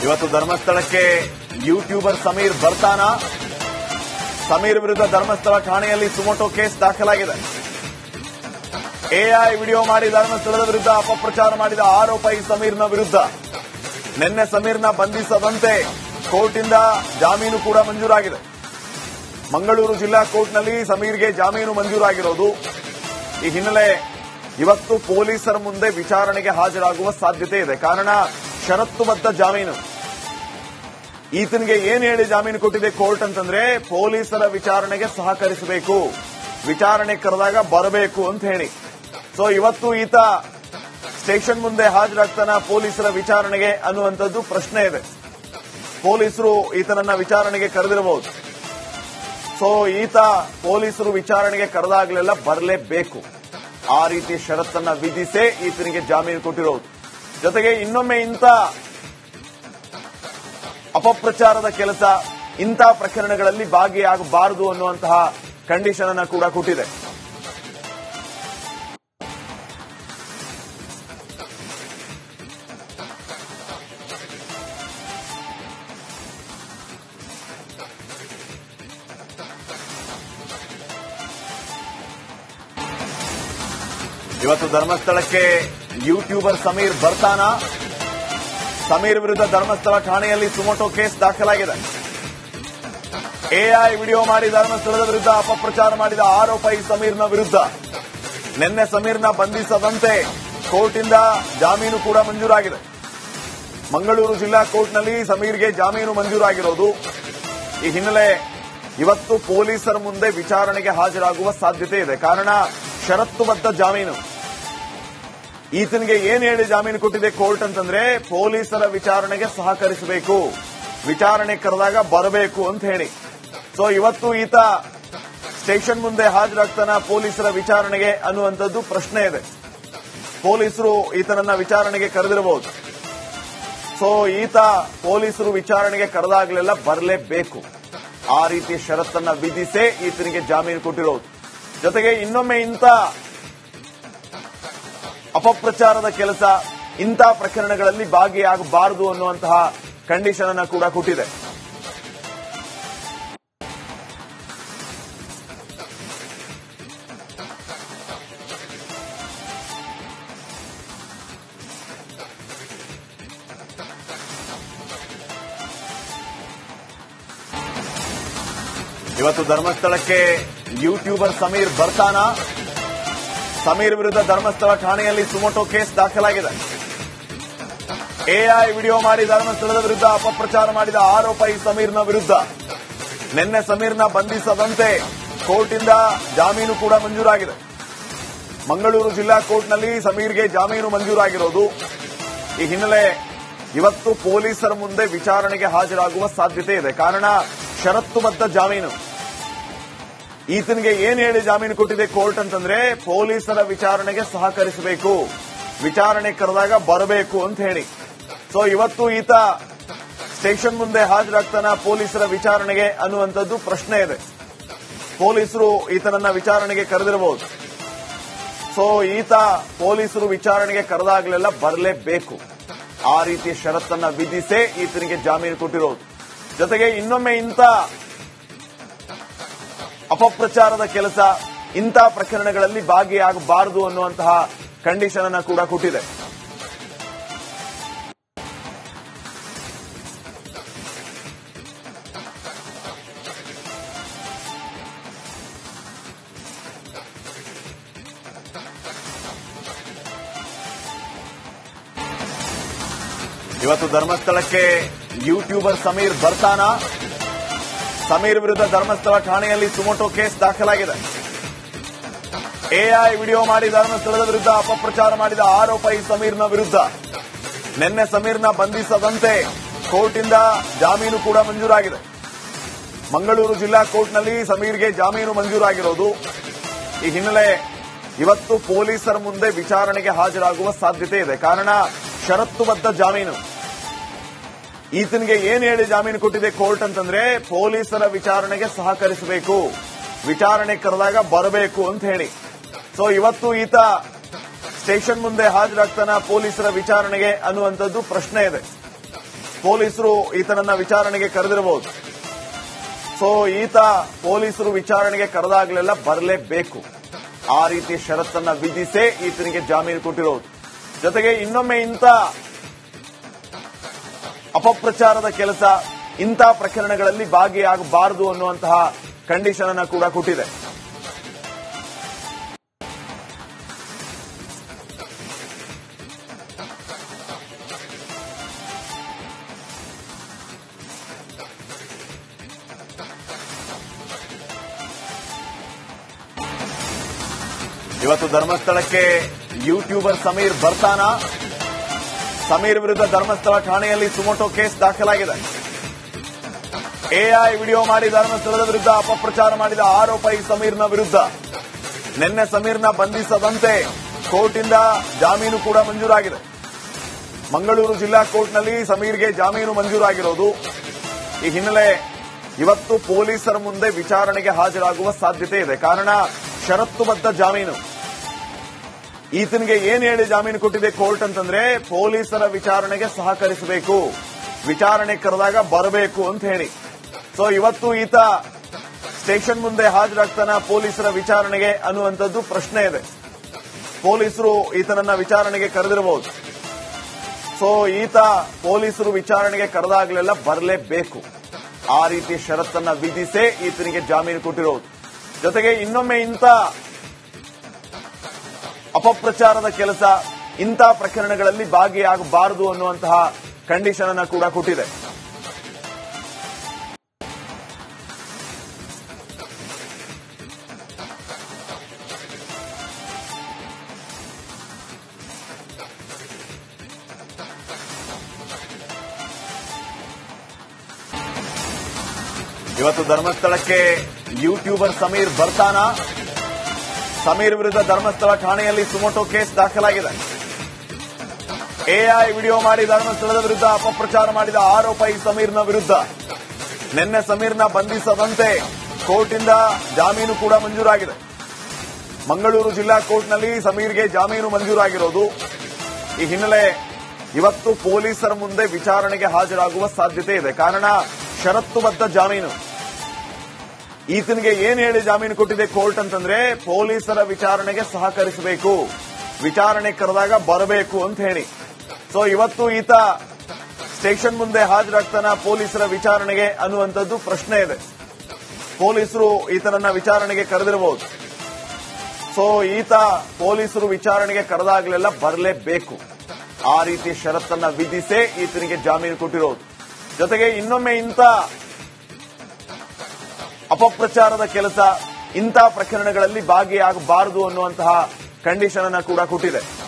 ಇವತ್ತು ಧರ್ಮಸ್ಥಳಕ್ಕೆ ಯೂಟ್ಯೂಬರ್ ಸಮೀರ್ ಬರ್ತಾನಾ? ಸಮೀರ್ ವಿರುದ್ಧ ಧರ್ಮಸ್ಥಳ ಠಾಣೆಯಲ್ಲಿ ಸುಮೋಟೋ ಕೇಸ್ ದಾಖಲಾಗಿದೆ. ಎಐ ವಿಡಿಯೋ ಮಾಡಿ ಧರ್ಮಸ್ಥಳದ ವಿರುದ್ಧ ಅಪಪ್ರಚಾರ ಮಾಡಿದ ಆರೋಪ ಈ ಸಮೀರ್ನ ವಿರುದ್ಧ. ನಿನ್ನೆ ಸಮೀರ್ನ ಬಂಧಿಸದಂತೆ ಕೋರ್ಟ್ನಿಂದ ಜಾಮೀನು ಕೂಡ ಮಂಜೂರಾಗಿದೆ. ಮಂಗಳೂರು ಜಿಲ್ಲಾ ಕೋರ್ಟ್ನಲ್ಲಿ ಸಮೀರ್ಗೆ ಜಾಮೀನು ಮಂಜೂರಾಗಿರೋದು. ಈ ಹಿನ್ನೆಲೆ ಇವತ್ತು ಪೊಲೀಸರ ಮುಂದೆ ವಿಚಾರಣೆಗೆ ಹಾಜರಾಗುವ ಸಾಧ್ಯತೆ ಇದೆ. ಕಾರಣ ಷರತ್ತುಬದ್ಧ ಜಾಮೀನು. ಈತನಿಗೆ ಏನ್ ಹೇಳಿ ಜಾಮೀನು ಕೊಟ್ಟಿದೆ ಕೋರ್ಟ್ ಅಂತಂದ್ರೆ, ಪೊಲೀಸರ ವಿಚಾರಣೆಗೆ ಸಹಕರಿಸಬೇಕು, ವಿಚಾರಣೆ ಕರೆದಾಗ ಬರಬೇಕು ಅಂತ ಹೇಳಿ. ಸೊ ಇವತ್ತು ಈತ ಸ್ಟೇಷನ್ ಮುಂದೆ ಹಾಜರಾಗ್ತಾನ ಪೊಲೀಸರ ವಿಚಾರಣೆಗೆ ಅನ್ನುವಂಥದ್ದು ಪ್ರಶ್ನೆ ಇದೆ. ಪೊಲೀಸರು ಈತನನ್ನ ವಿಚಾರಣೆಗೆ ಕರೆದಿರಬಹುದು. ಸೊ ಈತ ಪೊಲೀಸರು ವಿಚಾರಣೆಗೆ ಕರೆದಾಗಲೆಲ್ಲ ಬರಲೇಬೇಕು. ಆ ರೀತಿ ಷರತ್ತನ್ನ ವಿಧಿಸೇ ಈತನಿಗೆ ಜಾಮೀನು ಕೊಟ್ಟಿರೋದು. ಜೊತೆಗೆ ಇನ್ನೊಮ್ಮೆ ಇಂಥ ಅಪಪ್ರಚಾರದ ಕೆಲಸ, ಇಂಥ ಪ್ರಕರಣಗಳಲ್ಲಿ ಭಾಗಿಯಾಗಬಾರದು ಅನ್ನುವಂತಹ ಕಂಡೀಷನ್ ಅನ್ನ ಕೂಡ ಕೊಟ್ಟಿದೆ. ಇವತ್ತು ಧರ್ಮಸ್ಥಳಕ್ಕೆ ಯೂಟ್ಯೂಬರ್ ಸಮೀರ್ ಬರ್ತಾನಾ? ಸಮೀರ್ ವಿರುದ್ಧ ಧರ್ಮಸ್ಥಳ ಠಾಣೆಯಲ್ಲಿ ಸುಮೋಟೋ ಕೇಸ್ ದಾಖಲಾಗಿದೆ. ಎಐ ವಿಡಿಯೋ ಮಾಡಿ ಧರ್ಮಸ್ಥಳದ ವಿರುದ್ಧ ಅಪಪ್ರಚಾರ ಮಾಡಿದ ಆರೋಪ ಈ ಸಮೀರ್ನ ವಿರುದ್ಧ. ನಿನ್ನೆ ಸಮೀರ್ನ ಬಂಧಿಸದಂತೆ ಕೋರ್ಟ್ನಿಂದ ಜಾಮೀನು ಕೂಡ ಮಂಜೂರಾಗಿದೆ. ಮಂಗಳೂರು ಜಿಲ್ಲಾ ಕೋರ್ಟ್ನಲ್ಲಿ ಸಮೀರ್ಗೆ ಜಾಮೀನು ಮಂಜೂರಾಗಿರೋದು. ಈ ಹಿನ್ನೆಲೆ ಇವತ್ತು ಪೊಲೀಸರ ಮುಂದೆ ವಿಚಾರಣೆಗೆ ಹಾಜರಾಗುವ ಸಾಧ್ಯತೆ ಇದೆ. ಕಾರಣ ಷರತ್ತುಬದ್ಧ ಜಾಮೀನು. ಈತನಿಗೆ ಏನ್ ಹೇಳಿ ಜಾಮೀನು ಕೊಟ್ಟಿದೆ ಕೋರ್ಟ್ ಅಂತಂದ್ರೆ, ಪೊಲೀಸರ ವಿಚಾರಣೆಗೆ ಸಹಕರಿಸಬೇಕು, ವಿಚಾರಣೆ ಕರೆದಾಗ ಬರಬೇಕು ಅಂತ ಹೇಳಿ. ಸೊ ಇವತ್ತು ಈತ ಸ್ಟೇಷನ್ ಮುಂದೆ ಹಾಜರಾಗ್ತಾನ ಪೊಲೀಸರ ವಿಚಾರಣೆಗೆ ಅನ್ನುವಂಥದ್ದು ಪ್ರಶ್ನೆ ಇದೆ. ಪೊಲೀಸರು ಈತನನ್ನ ವಿಚಾರಣೆಗೆ ಕರೆದಿರಬಹುದು. ಸೊ ಈತ ಪೊಲೀಸರು ವಿಚಾರಣೆಗೆ ಕರೆದಾಗಲೆಲ್ಲ ಬರಲೇಬೇಕು. ಆ ರೀತಿ ಷರತ್ತನ್ನ ವಿಧಿಸೇ ಈತನಿಗೆ ಜಾಮೀನು ಕೊಟ್ಟಿರೋದು. ಜೊತೆಗೆ ಇನ್ನೊಮ್ಮೆ ಇಂಥ ಅಪಪ್ರಚಾರದ ಕೆಲಸ, ಇಂಥ ಪ್ರಕರಣಗಳಲ್ಲಿ ಭಾಗಿಯಾಗಬಾರದು ಅನ್ನುವಂತಹ ಕಂಡೀಷನ್ ಅನ್ನ ಕೂಡ ಕೊಟ್ಟಿದೆ. ಇವತ್ತು ಧರ್ಮಸ್ಥಳಕ್ಕೆ ಯೂಟ್ಯೂಬರ್ ಸಮೀರ್ ಬರ್ತಾನಾ? ಸಮೀರ್ ವಿರುದ್ಧ ಧರ್ಮಸ್ಥಳ ಠಾಣೆಯಲ್ಲಿ ಸುಮೋಟೋ ಕೇಸ್ ದಾಖಲಾಗಿದೆ. ಎಐ ವಿಡಿಯೋ ಮಾಡಿ ಧರ್ಮಸ್ಥಳದ ವಿರುದ್ಧ ಅಪಪ್ರಚಾರ ಮಾಡಿದ ಆರೋಪ ಈ ಸಮೀರ್ನ ವಿರುದ್ಧ. ನಿನ್ನೆ ಸಮೀರ್ನ ಬಂಧಿಸದಂತೆ ಕೋರ್ಟ್ನಿಂದ ಜಾಮೀನು ಕೂಡ ಮಂಜೂರಾಗಿದೆ. ಮಂಗಳೂರು ಜಿಲ್ಲಾ ಕೋರ್ಟ್ನಲ್ಲಿ ಸಮೀರ್ಗೆ ಜಾಮೀನು ಮಂಜೂರಾಗಿರೋದು. ಈ ಹಿನ್ನೆಲೆ ಇವತ್ತು ಪೊಲೀಸರ ಮುಂದೆ ವಿಚಾರಣೆಗೆ ಹಾಜರಾಗುವ ಸಾಧ್ಯತೆ ಇದೆ. ಕಾರಣ ಷರತ್ತುಬದ್ಧ ಜಾಮೀನು. ಈತನಿಗೆ ಏನ್ ಹೇಳಿ ಜಾಮೀನು ಕೊಟ್ಟಿದೆ ಕೋರ್ಟ್ ಅಂತಂದ್ರೆ, ಪೊಲೀಸರ ವಿಚಾರಣೆಗೆ ಸಹಕರಿಸಬೇಕು, ವಿಚಾರಣೆ ಕರೆದಾಗ ಬರಬೇಕು ಅಂತ ಹೇಳಿ. ಸೊ ಇವತ್ತು ಈತ ಸ್ಟೇಷನ್ ಮುಂದೆ ಹಾಜರಾಗ್ತಾನ ಪೊಲೀಸರ ವಿಚಾರಣೆಗೆ ಅನ್ನುವಂಥದ್ದು ಪ್ರಶ್ನೆ ಇದೆ. ಪೊಲೀಸರು ಈತನನ್ನ ವಿಚಾರಣೆಗೆ ಕರೆದಿರಬಹುದು. ಸೊ ಈತ ಪೊಲೀಸರು ವಿಚಾರಣೆಗೆ ಕರೆದಾಗಲೆಲ್ಲ ಬರಲೇಬೇಕು. ಆ ರೀತಿ ಷರತ್ತನ್ನ ವಿಧಿಸೇ ಈತನಿಗೆ ಜಾಮೀನು ಕೊಟ್ಟಿರೋದು. ಜೊತೆಗೆ ಇನ್ನೊಮ್ಮೆ ಇಂಥ ಅಪಪ್ರಚಾರದ ಕೆಲಸ, ಇಂಥ ಪ್ರಕರಣಗಳಲ್ಲಿ ಭಾಗಿಯಾಗಬಾರದು ಅನ್ನುವಂತಹ ಕಂಡೀಷನ್ ಅನ್ನ ಕೂಡ ಕೊಟ್ಟಿದೆ. ಇವತ್ತು ಧರ್ಮಸ್ಥಳಕ್ಕೆ ಯೂಟ್ಯೂಬರ್ ಸಮೀರ್ ಬರ್ತಾನಾ? ಸಮೀರ್ ವಿರುದ್ಧ ಧರ್ಮಸ್ಥಳ ಠಾಣೆಯಲ್ಲಿ ಸುಮೋಟೋ ಕೇಸ್ ದಾಖಲಾಗಿದೆ. ಎಐ ವಿಡಿಯೋ ಮಾಡಿ ಧರ್ಮಸ್ಥಳದ ವಿರುದ್ಧ ಅಪಪ್ರಚಾರ ಮಾಡಿದ ಆರೋಪ ಈ ಸಮೀರ್ನ ವಿರುದ್ಧ. ನಿನ್ನೆ ಸಮೀರ್ನ ಬಂಧಿಸದಂತೆ ಕೋರ್ಟ್ನಿಂದ ಜಾಮೀನು ಕೂಡ ಮಂಜೂರಾಗಿದೆ. ಮಂಗಳೂರು ಜಿಲ್ಲಾ ಕೋರ್ಟ್ನಲ್ಲಿ ಸಮೀರ್ಗೆ ಜಾಮೀನು ಮಂಜೂರಾಗಿರೋದು. ಈ ಹಿನ್ನೆಲೆ ಇವತ್ತು ಪೊಲೀಸರ ಮುಂದೆ ವಿಚಾರಣೆಗೆ ಹಾಜರಾಗುವ ಸಾಧ್ಯತೆ ಇದೆ. ಕಾರಣ ಷರತ್ತುಬದ್ಧ ಜಾಮೀನು. ಈತನಿಗೆ ಏನ್ ಹೇಳಿ ಜಾಮೀನು ಕೊಟ್ಟಿದೆ ಕೋರ್ಟ್ ಅಂತಂದ್ರೆ, ಪೊಲೀಸರ ವಿಚಾರಣೆಗೆ ಸಹಕರಿಸಬೇಕು, ವಿಚಾರಣೆ ಕರೆದಾಗ ಬರಬೇಕು ಅಂತ ಹೇಳಿ. ಸೊ ಇವತ್ತು ಈತ ಸ್ಟೇಷನ್ ಮುಂದೆ ಹಾಜರಾಗ್ತಾನ ಪೊಲೀಸರ ವಿಚಾರಣೆಗೆ ಅನ್ನುವಂಥದ್ದು ಪ್ರಶ್ನೆ ಇದೆ. ಪೊಲೀಸರು ಈತನನ್ನ ವಿಚಾರಣೆಗೆ ಕರೆದಿರಬಹುದು. ಸೊ ಈತ ಪೊಲೀಸರು ವಿಚಾರಣೆಗೆ ಕರೆದಾಗಲೆಲ್ಲ ಬರಲೇಬೇಕು. ಆ ರೀತಿ ಷರತ್ತನ್ನ ವಿಧಿಸೇ ಈತನಿಗೆ ಜಾಮೀನು ಕೊಟ್ಟಿರೋದು. ಜೊತೆಗೆ ಇನ್ನೊಮ್ಮೆ ಇಂಥ ಅಪಪ್ರಚಾರದ ಕೆಲಸ, ಇಂಥ ಪ್ರಕರಣಗಳಲ್ಲಿ ಭಾಗಿಯಾಗಬಾರದು ಅನ್ನುವಂತಹ ಕಂಡೀಷನ್ ಅನ್ನ ಕೂಡ ಕೊಟ್ಟಿದೆ. ಇವತ್ತು ಧರ್ಮಸ್ಥಳಕ್ಕೆ ಯೂಟ್ಯೂಬರ್ ಸಮೀರ್ ಬರ್ತಾನಾ? ಸಮೀರ್ ವಿರುದ್ಧ ಧರ್ಮಸ್ಥಳ ಠಾಣೆಯಲ್ಲಿ ಸುಮೋಟೋ ಕೇಸ್ ದಾಖಲಾಗಿದೆ. ಎಐ ವಿಡಿಯೋ ಮಾಡಿ ಧರ್ಮಸ್ಥಳದ ವಿರುದ್ಧ ಅಪಪ್ರಚಾರ ಮಾಡಿದ ಆರೋಪ ಈ ಸಮೀರ್ನ ವಿರುದ್ಧ. ನಿನ್ನೆ ಸಮೀರ್ನ ಬಂಧಿಸದಂತೆ ಕೋರ್ಟಿಂದ ಜಾಮೀನು ಕೂಡ ಮಂಜೂರಾಗಿದೆ. ಮಂಗಳೂರು ಜಿಲ್ಲಾ ಕೋರ್ಟ್ನಲ್ಲಿ ಸಮೀರ್ಗೆ ಜಾಮೀನು ಮಂಜೂರಾಗಿರೋದು. ಈ ಹಿನ್ನೆಲೆ ಇವತ್ತು ಪೊಲೀಸರ ಮುಂದೆ ವಿಚಾರಣೆಗೆ ಹಾಜರಾಗುವ ಸಾಧ್ಯತೆ ಇದೆ. ಕಾರಣ ಷರತ್ತುಬದ್ಧ ಜಾಮೀನು. ಈತನಿಗೆ ಏನ್ ಹೇಳಿ ಜಾಮೀನು ಕೊಟ್ಟಿದೆ ಕೋರ್ಟ್ ಅಂತಂದ್ರೆ, ಪೊಲೀಸರ ವಿಚಾರಣೆಗೆ ಸಹಕರಿಸಬೇಕು, ವಿಚಾರಣೆ ಕರೆದಾಗ ಬರಬೇಕು ಅಂತ ಹೇಳಿ. ಸೊ ಇವತ್ತು ಈತ ಸ್ಟೇಷನ್ ಮುಂದೆ ಹಾಜರಾಗ್ತಾನ ಪೊಲೀಸರ ವಿಚಾರಣೆಗೆ ಅನ್ನುವಂಥದ್ದು ಪ್ರಶ್ನೆ ಇದೆ. ಪೊಲೀಸರು ಈತನನ್ನ ವಿಚಾರಣೆಗೆ ಕರೆದಿರಬಹುದು. ಸೊ ಈತ ಪೊಲೀಸರು ವಿಚಾರಣೆಗೆ ಕರೆದಾಗಲೆಲ್ಲ ಬರಲೇಬೇಕು. ಆ ರೀತಿ ಷರತ್ತನ್ನ ವಿಧಿಸೇ ಈತನಿಗೆ ಜಾಮೀನು ಕೊಟ್ಟಿರೋದು. ಜೊತೆಗೆ ಇನ್ನೊಮ್ಮೆ ಇಂಥ ಅಪಪ್ರಚಾರದ ಕೆಲಸ, ಇಂಥ ಪ್ರಕರಣಗಳಲ್ಲಿ ಭಾಗಿಯಾಗಬಾರದು ಅನ್ನುವಂತಹ ಕಂಡೀಷನ್ ಅನ್ನ ಕೂಡ ಕೊಟ್ಟಿದೆ. ಇವತ್ತು ಧರ್ಮಸ್ಥಳಕ್ಕೆ ಯೂಟ್ಯೂಬರ್ ಸಮೀರ್ ಬರ್ತಾನಾ? ಸಮೀರ್ ವಿರುದ್ಧ ಧರ್ಮಸ್ಥಳ ಠಾಣೆಯಲ್ಲಿ ಸುಮೋಟೋ ಕೇಸ್ ದಾಖಲಾಗಿದೆ. ಎಐ ವಿಡಿಯೋ ಮಾಡಿ ಧರ್ಮಸ್ಥಳದ ವಿರುದ್ಧ ಅಪಪ್ರಚಾರ ಮಾಡಿದ ಆರೋಪ ಈ ಸಮೀರ್ನ ವಿರುದ್ಧ. ನಿನ್ನೆ ಸಮೀರ್ನ ಬಂಧಿಸದಂತೆ ಕೋರ್ಟಿಂದ ಜಾಮೀನು ಕೂಡ ಮಂಜೂರಾಗಿದೆ. ಮಂಗಳೂರು ಜಿಲ್ಲಾ ಕೋರ್ಟ್ನಲ್ಲಿ ಸಮೀರ್ಗೆ ಜಾಮೀನು ಮಂಜೂರಾಗಿರೋದು. ಈ ಹಿನ್ನೆಲೆ ಇವತ್ತು ಪೊಲೀಸರ ಮುಂದೆ ವಿಚಾರಣೆಗೆ ಹಾಜರಾಗುವ ಸಾಧ್ಯತೆ ಇದೆ. ಕಾರಣ ಷರತ್ತುಬದ್ಧ ಜಾಮೀನು. ಈತನಿಗೆ ಏನ್ ಹೇಳಿ ಜಾಮೀನು ಕೊಟ್ಟಿದೆ ಕೋರ್ಟ್ ಅಂತಂದ್ರೆ, ಪೊಲೀಸರ ವಿಚಾರಣೆಗೆ ಸಹಕರಿಸಬೇಕು, ವಿಚಾರಣೆ ಕರೆದಾಗ ಬರಬೇಕು ಅಂತ ಹೇಳಿ. ಸೊ ಇವತ್ತು ಈತ ಸ್ಟೇಷನ್ ಮುಂದೆ ಹಾಜರಾಗ್ತಾನ ಪೊಲೀಸರ ವಿಚಾರಣೆಗೆ ಅನ್ನುವಂಥದ್ದು ಪ್ರಶ್ನೆ ಇದೆ. ಪೊಲೀಸರು ಈತನನ್ನ ವಿಚಾರಣೆಗೆ ಕರೆದಿರಬಹುದು. ಸೊ ಈತ ಪೊಲೀಸರು ವಿಚಾರಣೆಗೆ ಕರೆದಾಗಲೆಲ್ಲ ಬರಲೇಬೇಕು. ಆ ರೀತಿ ಷರತ್ತನ್ನ ವಿಧಿಸೇ ಈತನಿಗೆ ಜಾಮೀನು ಕೊಟ್ಟಿರೋದು. ಜೊತೆಗೆ ಇನ್ನೊಮ್ಮೆ ಇಂಥ ಅಪಪ್ರಚಾರದ ಕೆಲಸ, ಇಂಥ ಪ್ರಕರಣಗಳಲ್ಲಿ ಭಾಗಿಯಾಗಬಾರದು ಅನ್ನುವಂತಹ ಕಂಡೀಷನ್ ಅನ್ನ ಕೂಡ ಕೊಟ್ಟಿದೆ.